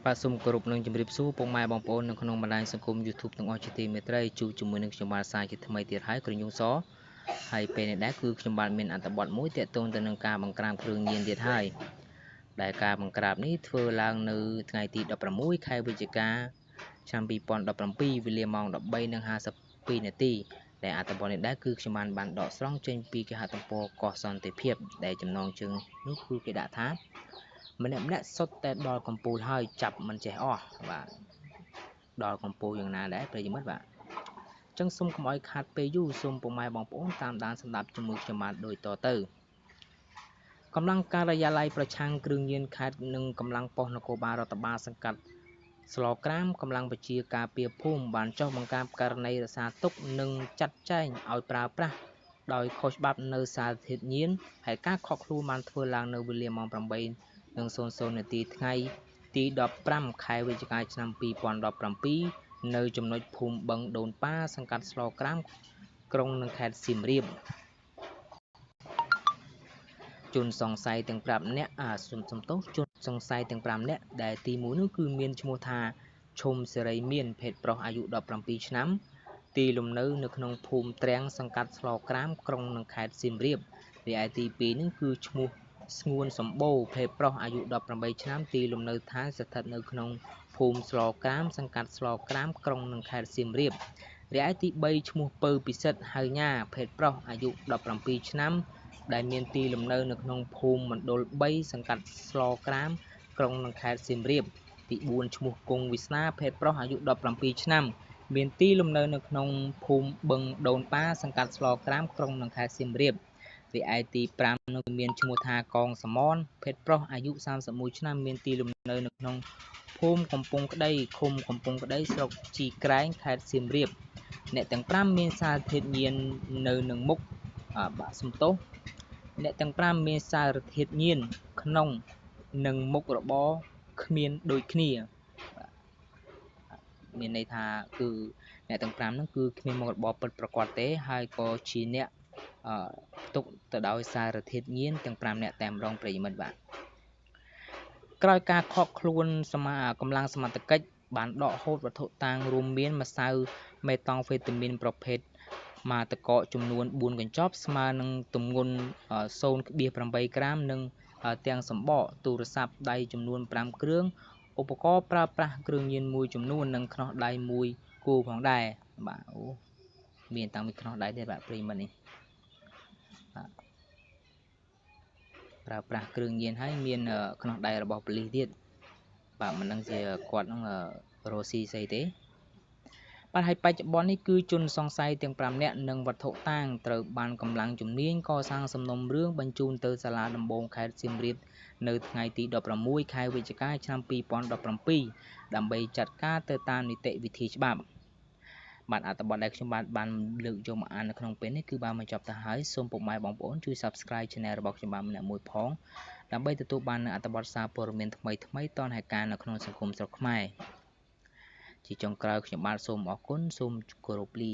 បាទសូមគោរពនឹងជម្រាបសួរពុកម៉ែបងប្អូននៅក្នុងបណ្ដាញសង្គម YouTube ទាំងអស់ជាទីមេត្រីជួបជាមួយនឹងខ្ញុំបាទសាជាថ្មីទៀតហើយក្រុងយុងសហើយពេលនេះដែរគឺខ្ញុំបាទមានអត្ថបទមួយទាក់ទងទៅនឹងការបង្ក្រាបគ្រឿងញៀនទៀតហើយដែលការបង្ក្រាបនេះធ្វើឡើងនៅថ្ងៃទី16ខែវិច្ឆិកាឆ្នាំ2017វេលាម៉ោង 13:52 នាទីដែលអត្ថបទនេះដែរគឺខ្ញុំបានដកស្រង់ចេញពីគេហទំព័រកោះសន្តិភាពដែលចំណងជើងនោះគឺគេដាក់ថាម្នាក់សុទ្ធតែដល់កំពូលហើយចាប់មិនចេះអស់បាទដល់កំពូលយ៉ាងណាដែរប្រិយមិត្តបាទអញ្ចឹងសូមកុំឲ្យខាត់ពេលយូរសូមពុកម៉ែបងប្អូនតាមដានស្ដាប់ជាមួយខ្ញុំបាទដូចតទៅកម្លាំងការិយាល័យប្រឆាំងគ្រឿងញៀនខេត្តនិងកម្លាំងប៉ុស្តិ៍នគរបាលរដ្ឋបាលសង្កាត់ស្លក្រាមកម្លាំងប្រជាការពារភូមិបានចុះបង្ក្រាបករណីរសារទុកនិងចាត់ចែងឲ្យប្រើប្រាស់ដោយខុសច្បាប់នៅសារធាតុញៀនហើយការខកខ្លួនបានធ្វើឡើងនៅវេលាម៉ោង 8:00 នាទីថ្ងៃទី15ខែវិច្ឆិកាឆ្នាំ2017នៅចំណុចភូមិបឹងដូនប៉ាសង្កាត់ស្លក្រាមក្រុងនិងខេត្តសៀមរាបជនសង្ស័យទាំង5នាក់ជនសង្ស័យទាំង5នាក់ដែលទី1នោះគឺមានឈ្មោះថាឈុំសេរីមានភេទប្រុសអាយុ17ឆ្នាំទីលំនៅនៅក្នុងភូមិត្រាំងសង្កាត់ស្លក្រាមក្រុងនិងខេត្តសៀមរាបរីឯទី2នោះគឺឈ្មោះស្ងួនសម្បូរភេទប្រុសអាយុ18ឆ្នាំទីលំនៅឋានស្ថិតនៅក្នុងភូមិស្លក្រាមសង្កាត់ស្លក្រាមក្រុងនិងខេត្តសៀមរាបរីឯទី3ឈ្មោះពៅពិសិដ្ឋហៅញ៉ាភេទប្រុសអាយុ17ឆ្នាំដែលមានទីលំនៅនៅក្នុងភូមិមណ្ឌល3សង្កាត់ស្លក្រាមក្រុងនិងខេត្តសៀមរាបទី4ឈ្មោះគង់វាសនាភេទប្រុសអាយុ17ឆ្នាំមានទីលំនៅនៅក្នុងភូមិបឹងដូនប៉ាសង្កាត់ស្លក្រាមក្រុងនិងខេត្តសៀមរាបរីឯទី5នោះមានឈ្មោះថាកងសមនភេទប្រុសអាយុ31ឆ្នាំមានទីលំនៅនៅក្នុងភូមិកំពង់ក្ដីឃុំកំពង់ក្ដីស្រុកជីក្រែងខេត្តសៀមរាបអ្នកទាំង5មានសារធាតុញៀននៅនឹងមុខអ្នកទាំង5មានសារធាតុញៀនក្នុងនិងមុខរបរគ្មានដូចគ្នាមានន័យថាគឺអ្នកទាំង5ហ្នឹងគឺគ្មានមុខរបរពិតប្រាកដទេហើយក៏ជាអ្នកផ្ទុកទៅដោយសារធាតុញៀនទាំង5នាក់តែម្ដងប្រិយមិត្តបាទក្រោយការខកខ្លួនកម្លាំងសមត្ថកិច្ចបានដកហូតវត្ថុតាងរួមមានម្សៅមេតង់ហ្វេតាមីនប្រភេទម៉ាតកកចំនួន4កញ្ចប់ស្មើនឹងទម្ងន់ 0.8 ក្រាមនិងទាំងសម្បកទូរស័ព្ទដៃចំនួន5គ្រឿងឧបករណ៍ប្រើប្រាស់គ្រឿងញៀនមួយចំនួននិងខ្នោះដៃមួយគូផងដែរបាទមានតាំងពីខ្នោះដៃទេបាទប្រិយមិត្តនេះបាទប្រើប្រាស់គ្រឿងញៀនហើយមានខ្នោះដៃរបស់ប៉ូលីសទៀតបាទមិនដឹងជាគាត់នឹងរស់ស៊ីស្អីទេបាទហើយបច្ចុប្បន្ននេះគឺជនសង្ស័យទាំង5នាក់និងវត្ថុតាងត្រូវបានកម្លាំងជំនាញកសាងសំណុំរឿងបញ្ជូនទៅសាលាដំបងខេត្តសៀមរាបនៅថ្ងៃទី16ខែវិច្ឆិកាឆ្នាំ2017ដើម្បីចាត់ការទៅតាមនីតិវិធីច្បាប់បាទអត្ថបទដែលខ្ញុំបានលើកយកមកអាននៅក្នុងពេលនេះគឺបានបញ្ចប់ទៅហើយសូមពុកម៉ែបងប្អូនជួយ Subscribe Channel របស់ខ្ញុំបាទម្នាក់មួយផងដើម្បីទទួលបាននូវអត្ថបទសារព័ត៌មានថ្មីៗទាន់ហេតុការណ៍នៅក្នុងសង្គមស្រុកខ្មែរជាចុងក្រោយខ្ញុំបាទសូមអរគុណសូមគោរពលា